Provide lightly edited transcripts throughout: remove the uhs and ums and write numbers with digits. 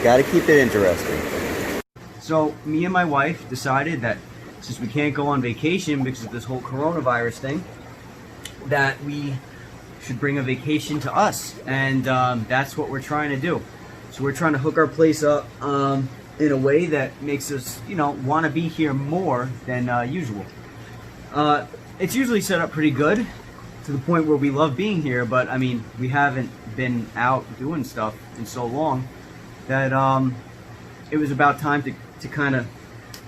Gotta keep it interesting. So me and my wife decided that since we can't go on vacation because of this whole coronavirus thing, that we should bring a vacation to us, and that's what we're trying to do. So we're trying to hook our place up in a way that makes us, want to be here more than usual. It's usually set up pretty good to the point where we love being here, but I mean, we haven't been out doing stuff in so long that it was about time to kind of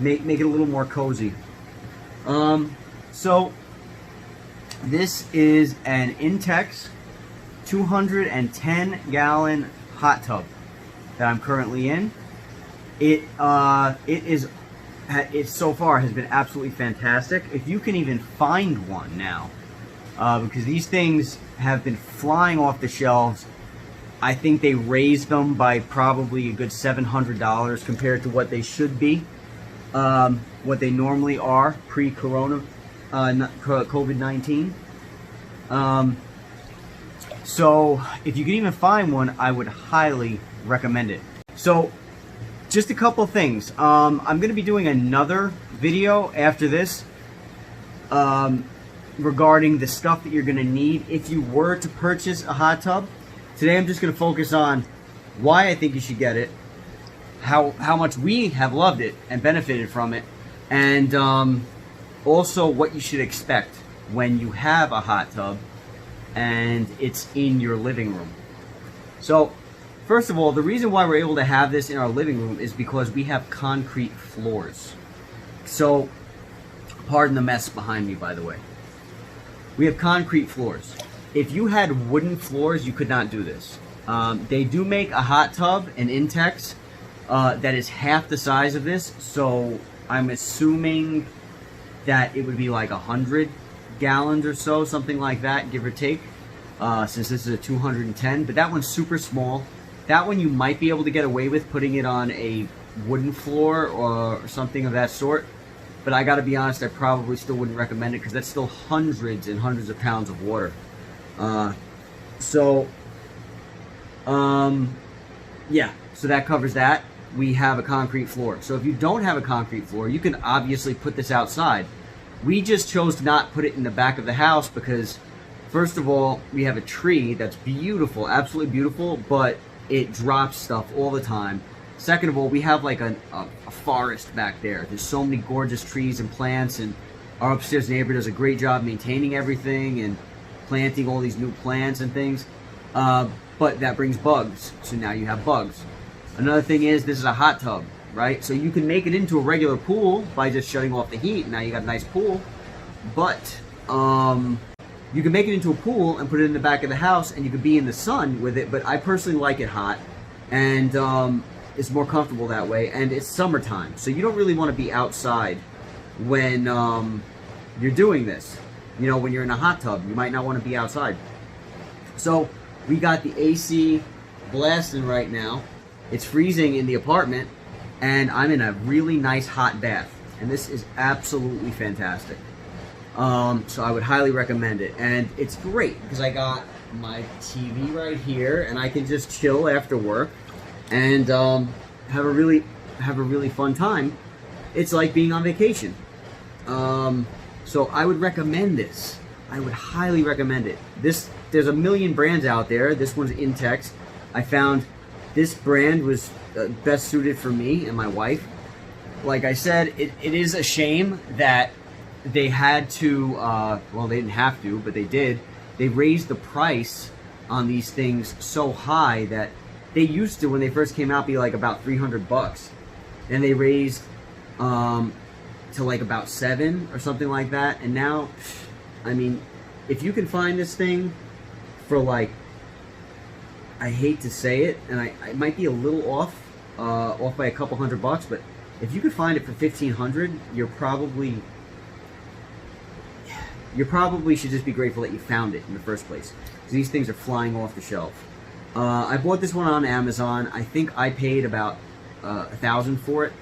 make it a little more cozy. So this is an Intex 210-gallon hot tub that I'm currently in. It so far has been absolutely fantastic. If you can even find one now, because these things have been flying off the shelves. I think they raised them by probably a good $700 compared to what they should be, what they normally are pre-corona, COVID-19. So if you can even find one, I would highly recommend it. So just a couple things. I'm going to be doing another video after this regarding the stuff that you're going to need if you were to purchase a hot tub. Today I'm just going to focus on why I think you should get it, how much we have loved it and benefited from it, and also what you should expect when you have a hot tub and it's in your living room. So first of all, the reason why we're able to have this in our living room is because we have concrete floors. So, pardon the mess behind me, by the way. We have concrete floors. If you had wooden floors, you could not do this. They do make a hot tub, an Intex, that is half the size of this, so I'm assuming that it would be like 100 gallons or so, something like that, give or take, since this is a 210, but that one's super small. That one you might be able to get away with putting it on a wooden floor or something of that sort, but I gotta be honest, I probably still wouldn't recommend it because that's still hundreds and hundreds of pounds of water. Yeah, so that covers that. We have a concrete floor. So if you don't have a concrete floor, you can obviously put this outside. We just chose to not put it in the back of the house because, first of all, we have a tree that's beautiful, absolutely beautiful, but it drops stuff all the time. Second of all, we have like a forest back there. There's so many gorgeous trees and plants, and our upstairs neighbor does a great job maintaining everything and planting all these new plants and things. But that brings bugs, so now you have bugs. Another thing is, this is a hot tub, right? So you can make it into a regular pool by just shutting off the heat, and now you got a nice pool. But you can make it into a pool and put it in the back of the house, and you can be in the sun with it, but I personally like it hot, and it's more comfortable that way, and it's summertime, so you don't really want to be outside when you're doing this. You know, when you're in a hot tub, you might not want to be outside. So we got the AC blasting right now. It's freezing in the apartment, and I'm in a really nice hot bath, and this is absolutely fantastic. So I would highly recommend it, and it's great because I got my TV right here, and I can just chill after work and have a really fun time. It's like being on vacation. So I would recommend this. I would highly recommend it. There's a million brands out there. This one's Intex. I found this brand was best suited for me and my wife. Like I said, it is a shame that they had to, well, they didn't have to, but they did. They raised the price on these things so high that they used to, when they first came out, be like about $300. Then they raised to like about $7 or something like that. And now, I mean, if you can find this thing for like, I hate to say it, and I might be a little off by a couple $100, but if you could find it for $1,500, you probably should just be grateful that you found it in the first place. Because these things are flying off the shelf. I bought this one on Amazon. I think I paid about $1,000 for it,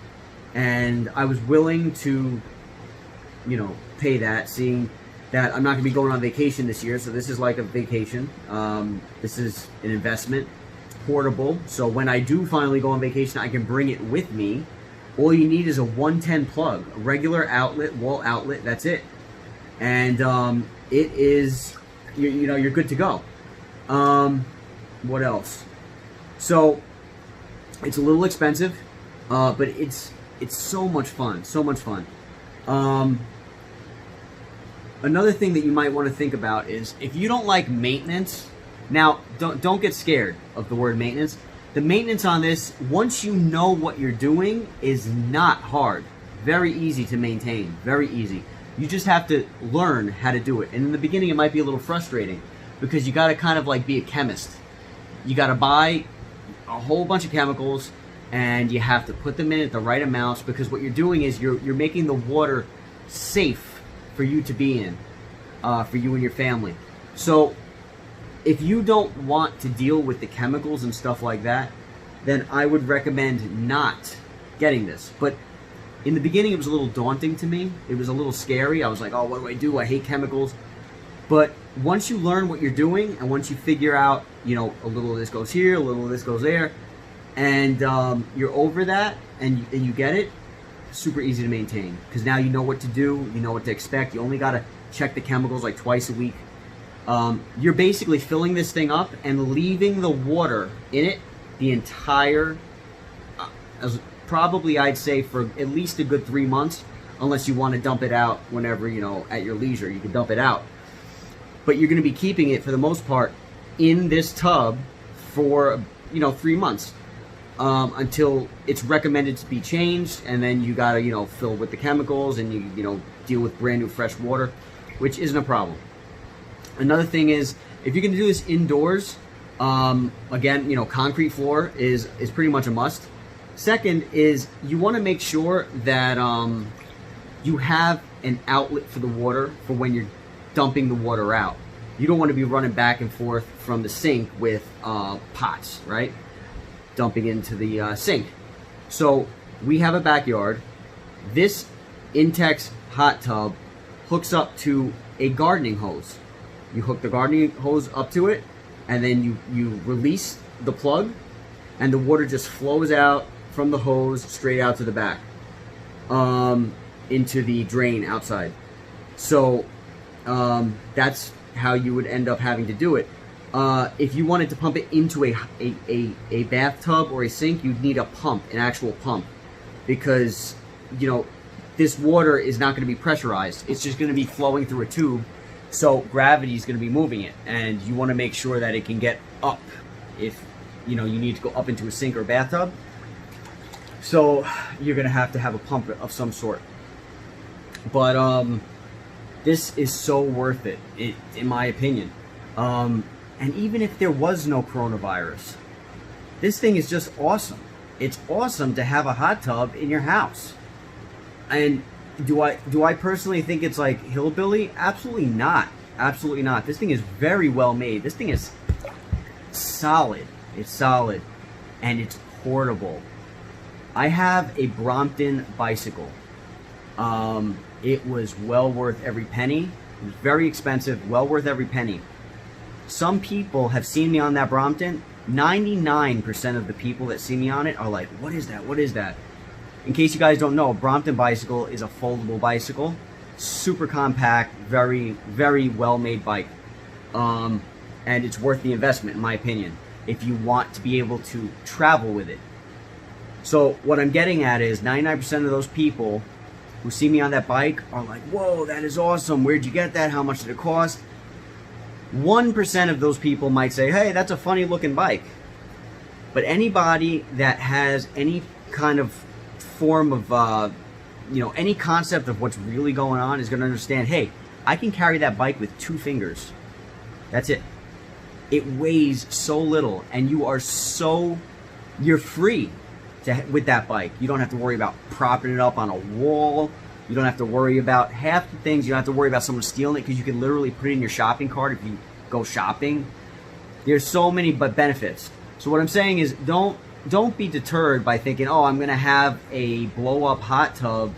and I was willing to, you know, pay that, seeing that I'm not going to be going on vacation this year, so this is like a vacation. This is an investment. portable, so when I do finally go on vacation, I can bring it with me. All you need is a 110 plug, a regular outlet, wall outlet, that's it. And it is, you know, you're good to go. What else? So it's a little expensive, but it's so much fun, so much fun. Another thing that you might want to think about is if you don't like maintenance. Now, don't get scared of the word maintenance. The maintenance on this, once you know what you're doing, is not hard. Very easy to maintain, very easy. You just have to learn how to do it. And in the beginning, it might be a little frustrating because you got to kind of like be a chemist. You got to buy a whole bunch of chemicals and you have to put them in at the right amounts, because what you're doing is you're making the water safe for you to be in, for you and your family. So if you don't want to deal with the chemicals and stuff like that, then I would recommend not getting this. But in the beginning, it was a little daunting to me. It was a little scary. I was like, oh, what do I do? I hate chemicals. But once you learn what you're doing, and once you figure out, you know, a little of this goes here, a little of this goes there, and you're over that, and you get it, super easy to maintain. Because now you know what to do, you know what to expect. You only got to check the chemicals like twice a week. You're basically filling this thing up and leaving the water in it the entire, probably I'd say for at least a good 3 months, unless you want to dump it out whenever, you know, at your leisure, you can dump it out. But you're going to be keeping it for the most part in this tub for, you know, 3 months, until it's recommended to be changed, and then you got to, you know, fill with the chemicals and you know, deal with brand new fresh water, which isn't a problem. Another thing is, if you're going to do this indoors, again, you know, concrete floor is pretty much a must. Second is you want to make sure that you have an outlet for the water for when you're dumping the water out. You don't want to be running back and forth from the sink with pots, right? Dumping into the sink. So we have a backyard. This Intex hot tub hooks up to a gardening hose. You hook the gardening hose up to it, and then you release the plug, and the water just flows out from the hose straight out to the back, into the drain outside. So that's how you would end up having to do it. If you wanted to pump it into a bathtub or a sink, you'd need a pump, an actual pump, because, you know, this water is not going to be pressurized. It's just going to be flowing through a tube. So gravity is going to be moving it, and you want to make sure that it can get up if, you know, you need to go up into a sink or a bathtub. So you're going to have a pump of some sort. But this is so worth it, in my opinion. And even if there was no coronavirus, this thing is just awesome. It's awesome to have a hot tub in your house. And do I personally think it's like hillbilly? Absolutely not. Absolutely not. This thing is very well made. This thing is solid. It's solid. And it's portable. I have a Brompton bicycle. It was well worth every penny. It was very expensive, well worth every penny. Some people have seen me on that Brompton. 99% of the people that see me on it are like, what is that? What is that? In case you guys don't know, a Brompton bicycle is a foldable bicycle. Super compact, very, very well-made bike. And it's worth the investment, in my opinion, if you want to be able to travel with it. So what I'm getting at is 99% of those people who see me on that bike are like, whoa, that is awesome. Where'd you get that? How much did it cost? 1% of those people might say, hey, that's a funny looking bike. But anybody that has any kind of form of, you know, any concept of what's really going on is going to understand, hey, I can carry that bike with 2 fingers. That's it. It weighs so little, and you're free with that bike. You don't have to worry about propping it up on a wall. You don't have to worry about half the things. You don't have to worry about someone stealing it, because you can literally put it in your shopping cart if you go shopping. There's so many benefits. So what I'm saying is, don't be deterred by thinking, oh, I'm going to have a blow-up hot tub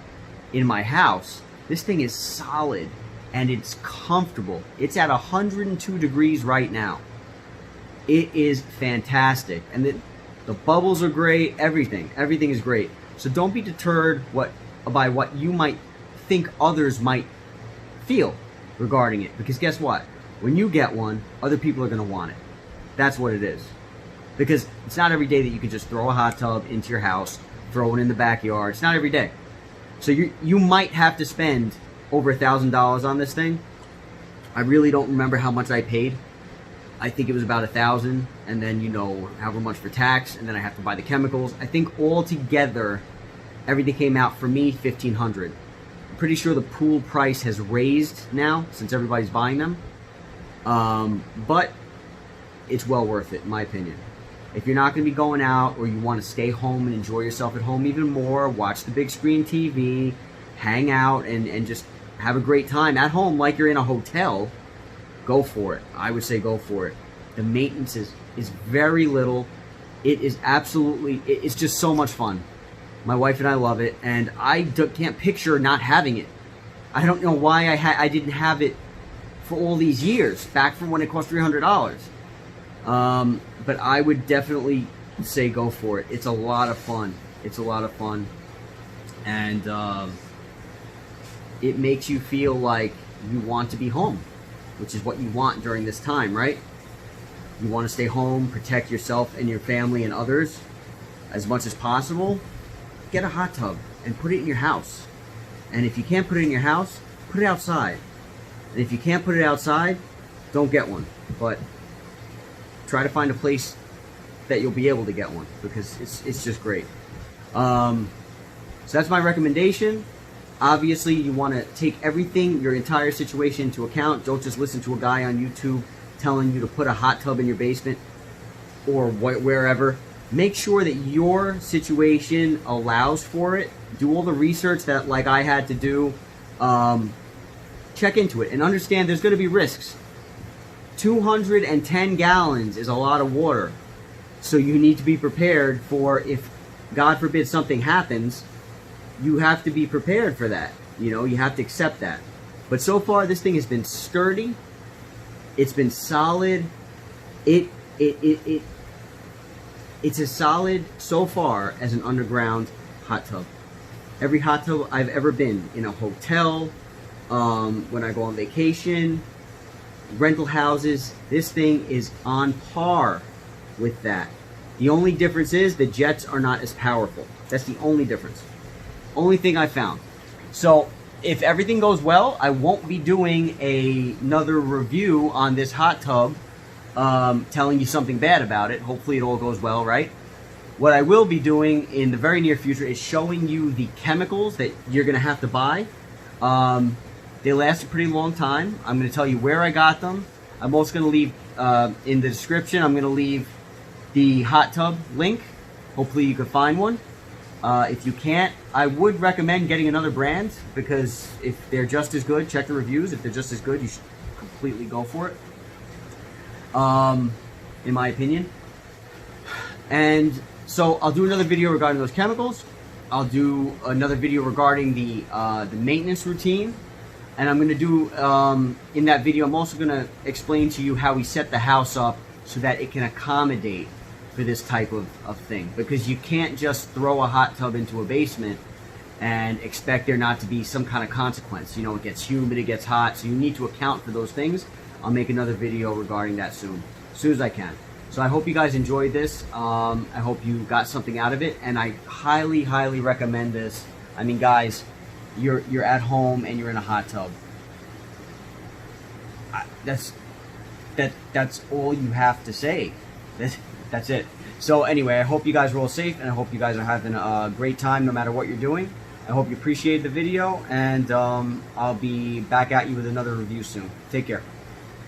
in my house. This thing is solid, and it's comfortable. It's at 102 degrees right now. It is fantastic, and the bubbles are great. Everything is great. So don't be deterred by what you might think others might feel regarding it, because guess what? When you get one, other people are going to want it. That's what it is. Because it's not every day that you can just throw a hot tub into your house, throw it in the backyard. It's not every day. So you might have to spend over $1,000 on this thing. I really don't remember how much I paid. I think it was about $1,000, and then, you know, however much for tax, and then I have to buy the chemicals. I think all together, everything came out for me $1,500. I'm pretty sure the pool price has raised now since everybody's buying them, but it's well worth it in my opinion. If you're not going to be going out, or you want to stay home and enjoy yourself at home even more, watch the big screen TV, hang out, and just have a great time at home like you're in a hotel, go for it. I would say go for it. The maintenance is very little. It is absolutely, it's just so much fun. My wife and I love it, and I can't picture not having it. I don't know why I didn't have it for all these years, back from when it cost $300. But I would definitely say go for it. It's a lot of fun. It's a lot of fun. And it makes you feel like you want to be home, which is what you want during this time, right? You want to stay home, protect yourself and your family and others as much as possible. Get a hot tub and put it in your house. And if you can't put it in your house, put it outside. And if you can't put it outside, don't get one. But try to find a place that you'll be able to get one, because it's just great. So that's my recommendation. Obviously, you want to take everything, your entire situation into account. Don't just listen to a guy on YouTube telling you to put a hot tub in your basement or wherever. Make sure that your situation allows for it. Do all the research that, like I had to do. Check into it and understand there's going to be risks. 210 gallons is a lot of water. So you need to be prepared for, if God forbid something happens, you have to be prepared for that. You know, you have to accept that. But so far, this thing has been sturdy. It's been solid. It's as solid so far as an underground hot tub. Every hot tub I've ever been in, a hotel, when I go on vacation, rental houses, this thing is on par with that. The only difference is the jets are not as powerful. That's the only difference. Only thing I found. So if everything goes well, I won't be doing another review on this hot tub, telling you something bad about it. Hopefully it all goes well, right? What I will be doing in the very near future is showing you the chemicals that you're going to have to buy. They last a pretty long time. I'm going to tell you where I got them. I'm also going to leave, in the description, I'm going to leave the hot tub link. Hopefully you can find one. If you can't, I would recommend getting another brand, because if they're just as good, check the reviews. If they're just as good, you should completely go for it, in my opinion. And so I'll do another video regarding those chemicals. I'll do another video regarding the maintenance routine. And I'm going to do, in that video, I'm also going to explain to you how we set the house up so that it can accommodate for this type of thing. Because you can't just throw a hot tub into a basement and expect there not to be some kind of consequence. You know, it gets humid, it gets hot, so you need to account for those things. I'll make another video regarding that soon as I can. So I hope you guys enjoyed this. I hope you got something out of it, and I highly, highly recommend this. I mean, guys, you're at home and you're in a hot tub. That's all you have to say. That's it. So anyway, I hope you guys are all safe, and I hope you guys are having a great time no matter what you're doing. I hope you appreciate the video, and I'll be back at you with another review soon. Take care.